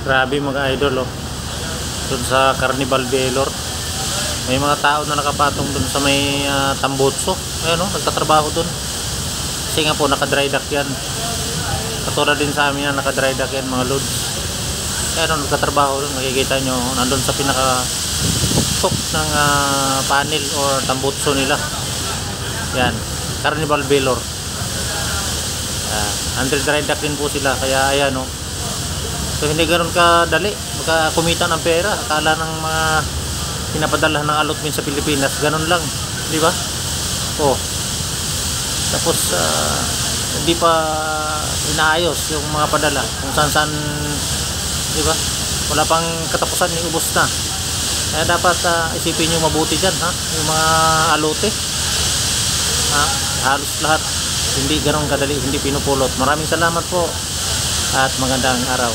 Grabe mga idol, oh. Doon sa Carnival Valor, may mga tao na nakapatong doon sa may Tambutso. Ayan, oh, nagtatrabaho doon. Kasi nga po naka-dry dock yan. Katulad din sa amin yan, naka-dry dock yan mga loads. Ayan, oh, nagtatrabaho doon. Makikita nyo, nandun sa pinaka-top ng panel or Tambutso nila. Yan, Carnival Valor. Under dry dock din po sila. Kaya ayan, oh. So hindi ganoon kadali makakumita ng pera. Akala ng mga pinapadala ng allotment sa Pilipinas ganoon lang, di ba? Oh. Tapos hindi pa inaayos yung mga padala kung saan, di ba? Wala pang katapusan, ubos na. Kaya dapat isipin niyo mabuti diyan, ha? Yung mga alote. Ha? Halos lahat hindi ganoon kadali, hindi pinupulot. Maraming salamat po at magandang araw.